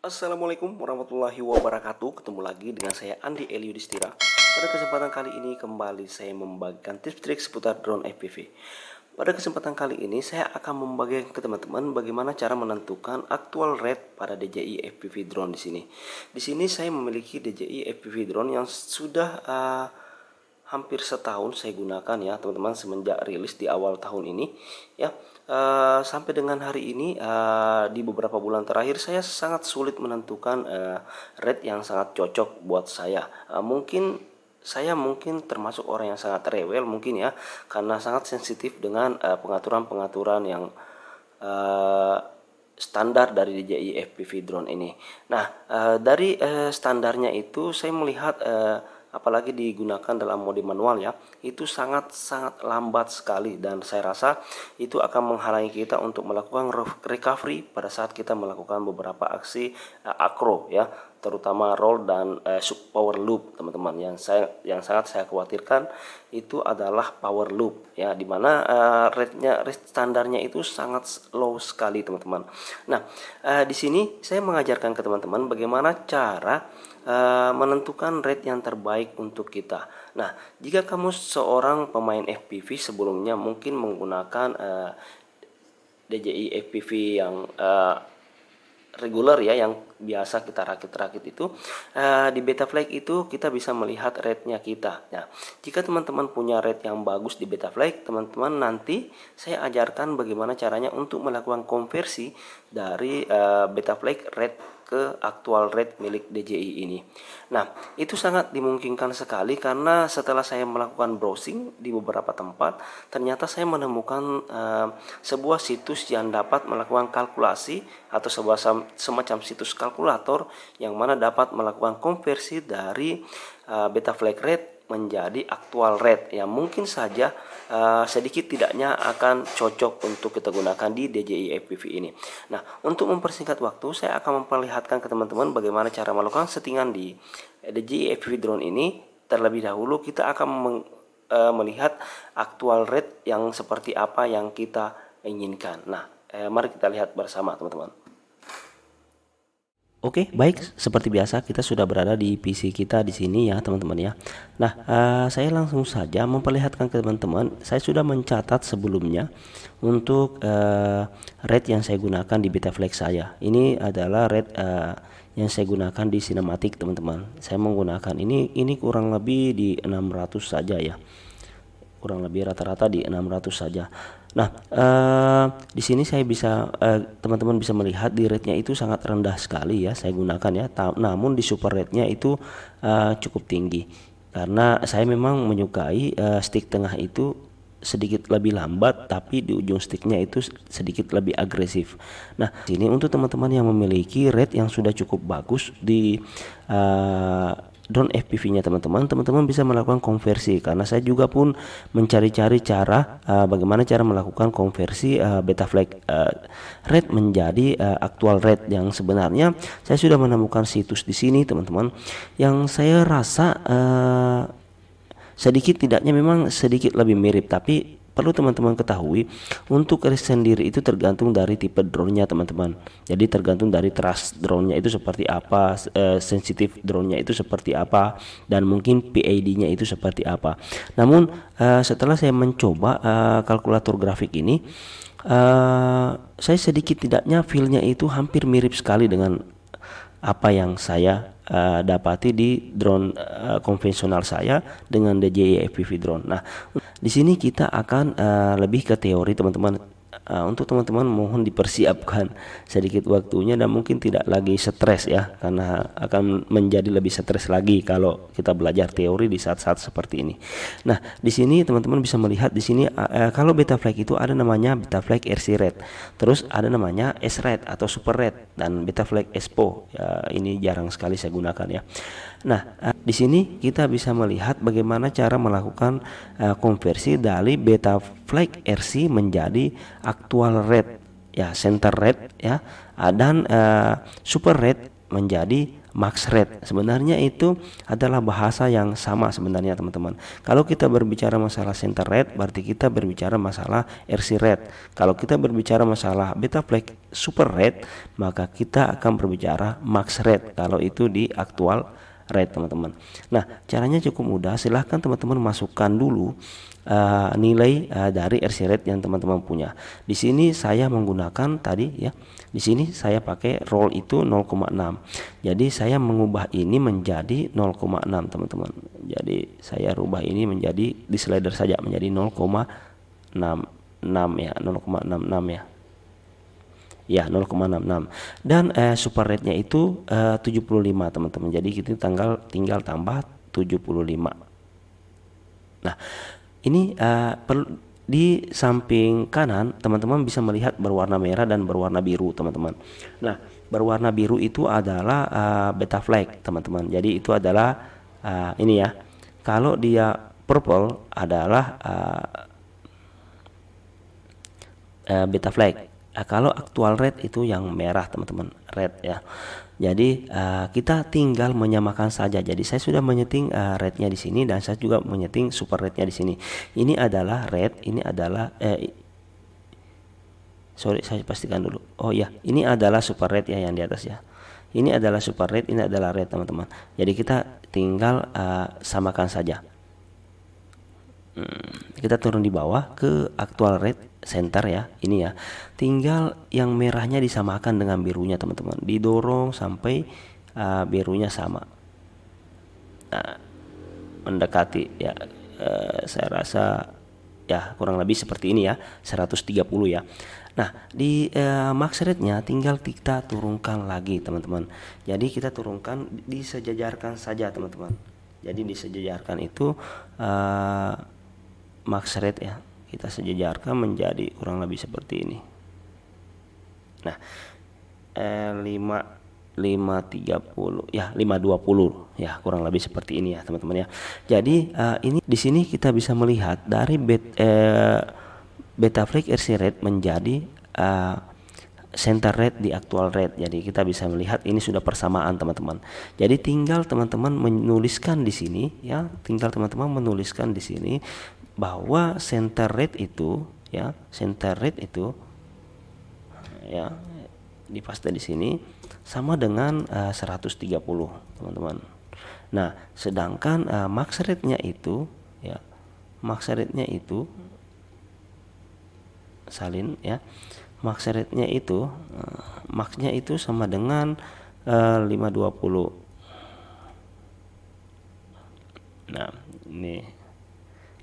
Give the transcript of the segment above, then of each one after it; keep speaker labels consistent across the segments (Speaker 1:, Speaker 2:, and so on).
Speaker 1: Assalamualaikum warahmatullahi wabarakatuh. Ketemu lagi dengan saya Andi Eliudistira. Pada kesempatan kali ini kembali saya membagikan tips trik seputar drone FPV. Pada kesempatan kali ini saya akan membagikan ke teman-teman bagaimana cara menentukan aktual rate pada DJI FPV drone di sini. Di sini saya memiliki DJI FPV drone yang sudah hampir setahun saya gunakan ya teman-teman, semenjak rilis di awal tahun ini ya. Sampai dengan hari ini di beberapa bulan terakhir saya sangat sulit menentukan rate yang sangat cocok buat saya. Mungkin termasuk orang yang sangat rewel mungkin ya, karena sangat sensitif dengan pengaturan-pengaturan yang standar dari DJI FPV drone ini. Nah, dari standarnya itu saya melihat apalagi digunakan dalam mode manual ya, itu sangat lambat sekali, dan saya rasa itu akan menghalangi kita untuk melakukan recovery pada saat kita melakukan beberapa aksi acro ya, terutama roll dan sub power loop teman-teman. Yang sangat saya khawatirkan itu adalah power loop ya, dimana rate standarnya itu sangat low sekali teman-teman. Nah, di sini saya mengajarkan ke teman-teman bagaimana cara menentukan rate yang terbaik untuk kita. Nah, jika kamu seorang pemain FPV sebelumnya mungkin menggunakan DJI FPV yang regular ya, yang biasa kita rakit-rakit itu, di Betaflight itu kita bisa melihat rate-nya kita. Nah, jika teman-teman punya rate yang bagus di Betaflight, teman-teman nanti saya ajarkan bagaimana caranya untuk melakukan konversi dari Betaflight rate ke aktual rate milik DJI ini. Nah, itu sangat dimungkinkan sekali karena setelah saya melakukan browsing di beberapa tempat, ternyata saya menemukan sebuah situs yang dapat melakukan kalkulasi atau semacam situs kalkulator yang mana dapat melakukan konversi dari Betaflight rate menjadi aktual rate yang mungkin saja sedikit tidaknya akan cocok untuk kita gunakan di DJI FPV ini. Nah, untuk mempersingkat waktu, saya akan memperlihatkan ke teman-teman bagaimana cara melakukan settingan di DJI FPV drone ini. Terlebih dahulu kita akan melihat aktual rate yang seperti apa yang kita inginkan. Nah, mari kita lihat bersama teman-teman. Oke, baik, seperti biasa kita sudah berada di PC kita di sini ya teman-teman ya. Nah, saya langsung saja memperlihatkan ke teman-teman. Saya sudah mencatat sebelumnya untuk rate yang saya gunakan di Betaflight saya. Ini adalah rate yang saya gunakan di Cinematic teman-teman. Saya menggunakan ini kurang lebih di 600 saja ya. Kurang lebih rata-rata di 600 saja. Nah, di sini saya bisa teman-teman bisa melihat di rate-nya itu sangat rendah sekali ya saya gunakan ya. Namun di super rate-nya itu cukup tinggi karena saya memang menyukai stick tengah itu sedikit lebih lambat, tapi di ujung sticknya itu sedikit lebih agresif. Nah, sini untuk teman-teman yang memiliki rate yang sudah cukup bagus di drone FPV-nya teman-teman bisa melakukan konversi, karena saya juga pun mencari-cari cara bagaimana cara melakukan konversi Betaflight rate menjadi aktual rate yang sebenarnya. Saya sudah menemukan situs di sini teman-teman yang saya rasa sedikit tidaknya memang sedikit lebih mirip, tapi perlu teman-teman ketahui untuk rate sendiri itu tergantung dari tipe drone-nya teman-teman. Jadi tergantung dari trust drone-nya itu seperti apa, sensitif drone-nya itu seperti apa, dan mungkin PID-nya itu seperti apa. Namun setelah saya mencoba kalkulator grafik ini, saya sedikit tidaknya feel-nya itu hampir mirip sekali dengan apa yang saya dapati di drone konvensional saya dengan DJI FPV drone. Nah, di sini kita akan lebih ke teori teman-teman. Untuk teman-teman mohon dipersiapkan sedikit waktunya dan mungkin tidak lagi stres ya, karena akan menjadi lebih stres lagi kalau kita belajar teori di saat-saat seperti ini. Nah, di sini teman-teman bisa melihat di sini kalau Betaflight itu ada namanya Betaflight RC rate, terus ada namanya S rate atau super rate, dan Betaflight Expo ya, ini jarang sekali saya gunakan ya. Nah, di sini kita bisa melihat bagaimana cara melakukan konversi dari Betaflight RC menjadi aktual rate ya, center rate ya, dan super rate menjadi max rate. Sebenarnya itu adalah bahasa yang sama sebenarnya teman-teman. Kalau kita berbicara masalah center rate, berarti kita berbicara masalah RC rate. Kalau kita berbicara masalah Betaflight super rate, maka kita akan berbicara max rate kalau itu di actual rate teman-teman. Nah, caranya cukup mudah. Silahkan teman-teman masukkan dulu nilai dari RC rate yang teman-teman punya. Di sini saya menggunakan tadi ya. Di sini saya pakai roll itu 0,6. Jadi saya mengubah ini menjadi 0,6 teman-teman. Jadi saya rubah ini menjadi di slider saja menjadi 0,66 ya, 0,66 ya. Ya 0,66 dan super rate nya itu 75 teman-teman. Jadi kita tinggal tambah 75. Nah ini di samping kanan teman-teman bisa melihat berwarna merah dan berwarna biru teman-teman. Nah berwarna biru itu adalah Betaflight teman-teman. Jadi itu adalah ini ya. Kalau dia purple adalah Betaflight. Kalau actual rate itu yang merah teman-teman, rate ya. Jadi kita tinggal menyamakan saja. Jadi saya sudah menyeting rate-nya di sini dan saya juga menyeting super rate-nya di sini. Ini adalah rate, ini adalah sorry saya pastikan dulu. Oh ya, ini adalah super rate ya yang di atas ya. Ini adalah super rate, ini adalah rate teman-teman. Jadi kita tinggal samakan saja. Kita turun di bawah ke actual rate center ya, ini ya. Tinggal yang merahnya disamakan dengan birunya teman-teman, didorong sampai birunya sama, mendekati ya. Saya rasa ya kurang lebih seperti ini ya, 130 ya. Nah di max rate nya tinggal kita turunkan lagi teman-teman. Jadi kita turunkan, disejajarkan saja teman-teman. Jadi disejajarkan itu max rate ya, kita sejajarkan menjadi kurang lebih seperti ini. Nah 530 ya, 520 ya, kurang lebih seperti ini ya teman-teman ya. Jadi ini di sini kita bisa melihat dari Betaflight RC rate menjadi center rate di actual rate. Jadi kita bisa melihat ini sudah persamaan teman-teman. Jadi tinggal teman-teman menuliskan di sini ya, tinggal teman-teman menuliskan di sini bahwa center rate itu ya, center rate itu ya dipaste di sini sama dengan 130 teman-teman. Nah sedangkan max rate-nya itu ya, max rate-nya itu salin ya, max rate-nya itu max-nya itu sama dengan 520. Nah ini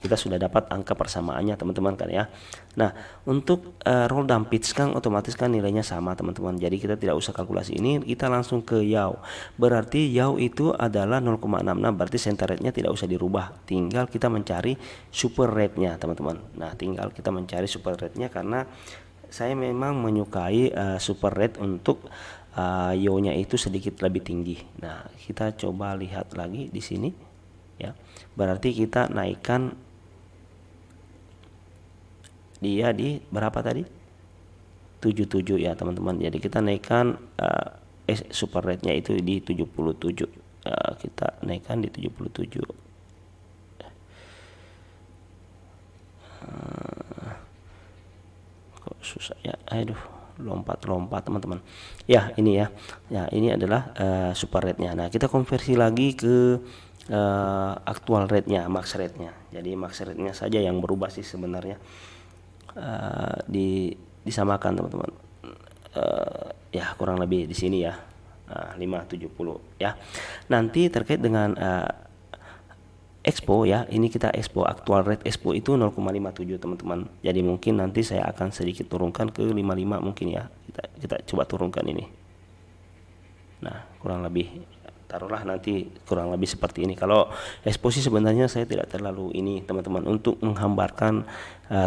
Speaker 1: kita sudah dapat angka persamaannya teman-teman kan ya. Nah untuk roll dan pitch kan otomatis kan nilainya sama teman-teman. Jadi kita tidak usah kalkulasi ini, kita langsung ke yaw. Berarti yaw itu adalah 0,66, berarti center rate-nya tidak usah dirubah. Tinggal kita mencari super rate-nya teman-teman. Nah tinggal kita mencari super rate-nya karena saya memang menyukai super rate untuk yaw-nya itu sedikit lebih tinggi. Nah kita coba lihat lagi di sini ya. Berarti kita naikkan dia di berapa tadi, 77 ya teman-teman. Jadi kita naikkan super rate-nya itu di 77, kita naikkan di 77. Kok susah ya, aduh lompat teman-teman ya. Ini ya, ya ini adalah super rate-nya. Nah kita konversi lagi ke actual rate-nya, max rate-nya. Jadi max rate-nya saja yang berubah sih sebenarnya. Disamakan teman-teman, ya kurang lebih di sini ya, 570 ya. Nanti terkait dengan expo ya, ini kita expo actual rate expo itu 0,57 teman-teman. Jadi mungkin nanti saya akan sedikit turunkan ke 55 mungkin ya, kita coba turunkan ini. Nah kurang lebih taruhlah nanti kurang lebih seperti ini. Kalau eksposi sebenarnya saya tidak terlalu ini teman-teman, untuk menghambarkan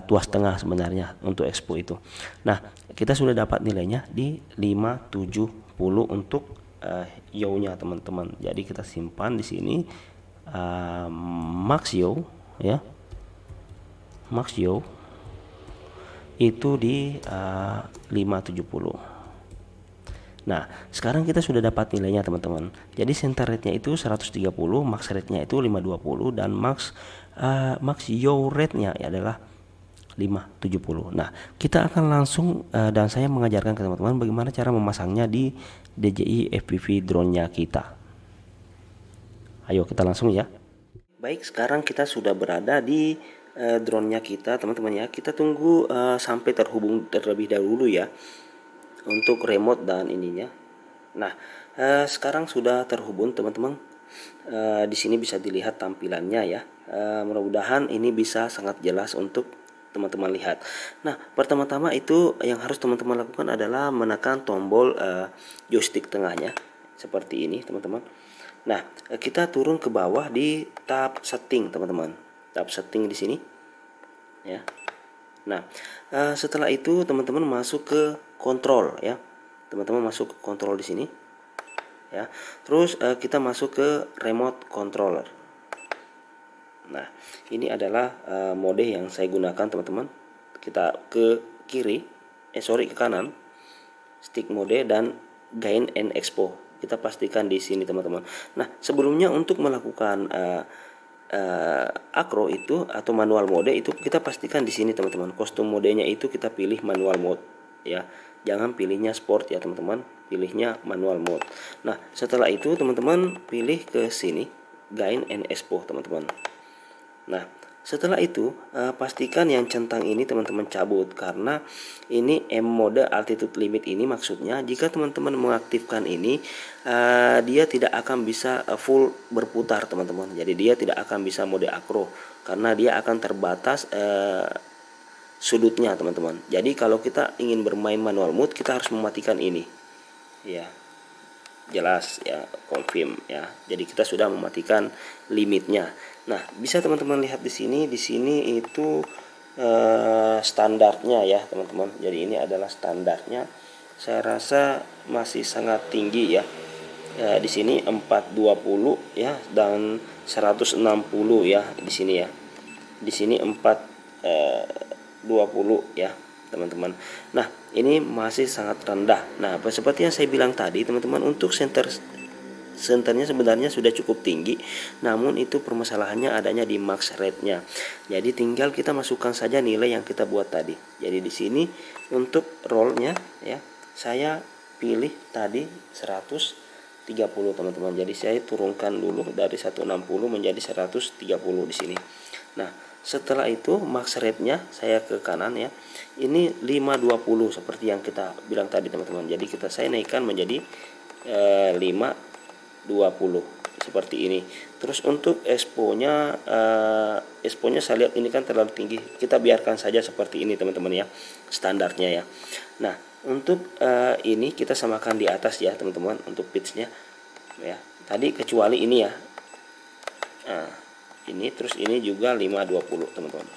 Speaker 1: tuas tengah sebenarnya untuk expo itu. Nah kita sudah dapat nilainya di 570 untuk yaw-nya teman-teman. Jadi kita simpan di sini max yaw ya, max yaw itu di 570. Nah, sekarang kita sudah dapat nilainya teman-teman. Jadi center rate-nya itu 130, max rate-nya itu 520, dan max yaw rate-nya adalah 570. Nah, kita akan langsung dan saya mengajarkan ke teman-teman bagaimana cara memasangnya di DJI FPV drone-nya kita. Ayo kita langsung ya. Baik, sekarang kita sudah berada di drone-nya kita teman-teman ya. Kita tunggu sampai terhubung terlebih dahulu ya, untuk remote dan ininya. Nah, sekarang sudah terhubung teman-teman. Di sini bisa dilihat tampilannya ya. Mudah-mudahan ini bisa sangat jelas untuk teman-teman lihat. Nah, pertama-tama itu yang harus teman-teman lakukan adalah menekan tombol joystick tengahnya seperti ini teman-teman. Nah, kita turun ke bawah di tab setting teman-teman. Tab setting di sini ya. Nah, setelah itu teman-teman masuk ke kontrol ya. Teman-teman masuk ke kontrol di sini ya. Terus kita masuk ke remote controller. Nah, ini adalah mode yang saya gunakan teman-teman. Kita ke kiri, ke kanan, stick mode dan gain and expo. Kita pastikan di sini teman-teman. Nah, sebelumnya untuk melakukan acro itu atau manual mode itu kita pastikan di sini teman-teman. Kostum modenya itu kita pilih manual mode ya. Jangan pilihnya sport ya teman-teman, pilihnya manual mode. Nah, setelah itu teman-teman pilih ke sini gain and expo teman-teman. Nah, setelah itu pastikan yang centang ini teman-teman cabut, karena ini M mode altitude limit ini maksudnya jika teman-teman mengaktifkan ini dia tidak akan bisa full berputar teman-teman. Jadi dia tidak akan bisa mode acro karena dia akan terbatas sudutnya teman-teman. Jadi kalau kita ingin bermain manual mode kita harus mematikan ini. Ya. Jelas ya, confirm ya. Jadi kita sudah mematikan limitnya. Nah, bisa teman-teman lihat di sini itu standarnya ya teman-teman. Jadi ini adalah standarnya. Saya rasa masih sangat tinggi ya. Di sini 420 ya dan 160 ya di sini ya. Di sini 420 ya teman-teman. Nah, ini masih sangat rendah. Nah, seperti yang saya bilang tadi teman-teman, untuk senternya sebenarnya sudah cukup tinggi, namun itu permasalahannya adanya di max rate-nya. Jadi tinggal kita masukkan saja nilai yang kita buat tadi. Jadi di sini untuk roll-nya ya, saya pilih tadi 130 teman-teman. Jadi saya turunkan dulu dari 160 menjadi 130 di sini. Nah, setelah itu max rate-nya saya ke kanan ya. Ini 520 seperti yang kita bilang tadi teman-teman. Jadi saya naikkan menjadi 520 seperti ini. Terus untuk expo-nya saya lihat ini kan terlalu tinggi. Kita biarkan saja seperti ini teman-teman ya, standarnya ya. Nah, untuk ini kita samakan di atas ya teman-teman untuk pitch-nya ya. Tadi kecuali ini ya. Nah, ini terus ini juga 520 teman-teman.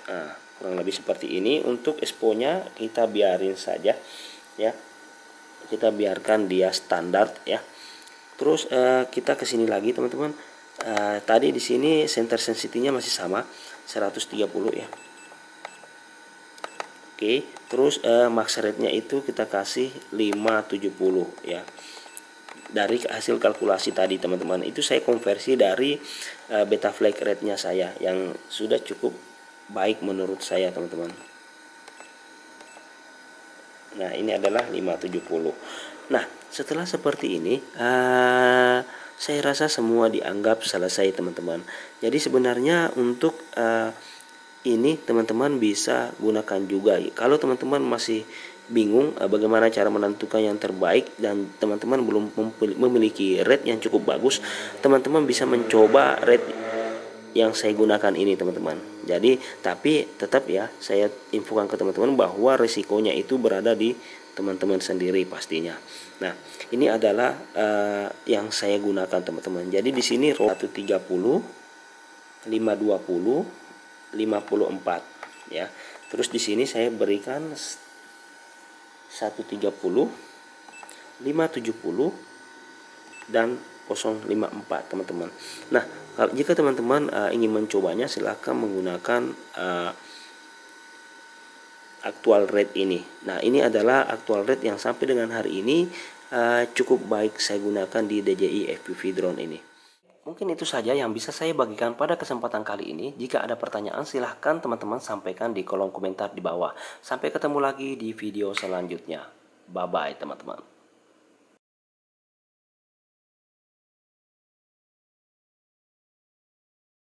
Speaker 1: Nah, kurang lebih seperti ini. Untuk expo-nya kita biarin saja ya. Kita biarkan dia standar ya. Terus kita ke sini lagi teman-teman. Tadi di sini center sensitivity-nya masih sama 130 ya. Oke, terus max rate-nya itu kita kasih 570 ya. Dari hasil kalkulasi tadi teman-teman, itu saya konversi dari Betaflight rate-nya saya yang sudah cukup baik menurut saya teman-teman. Nah, ini adalah 570. Nah, setelah seperti ini saya rasa semua dianggap selesai teman-teman. Jadi sebenarnya untuk ini teman-teman bisa gunakan juga. Kalau teman-teman masih bingung bagaimana cara menentukan yang terbaik dan teman-teman belum memiliki rate yang cukup bagus, teman-teman bisa mencoba rate yang saya gunakan ini teman-teman. Jadi tapi tetap ya saya infokan ke teman-teman bahwa resikonya itu berada di teman-teman sendiri pastinya. Nah, ini adalah yang saya gunakan teman-teman. Jadi di sini 130, 520, 54 ya. Terus di sini saya berikan 130, 570 dan 054 teman-teman. Nah, jika teman-teman ingin mencobanya silahkan menggunakan actual rate ini. Nah, ini adalah actual rate yang sampai dengan hari ini cukup baik saya gunakan di DJI FPV drone ini. Mungkin itu saja yang bisa saya bagikan pada kesempatan kali ini. Jika ada pertanyaan, silahkan teman-teman sampaikan di kolom komentar di bawah. Sampai ketemu lagi di video selanjutnya. Bye-bye teman-teman.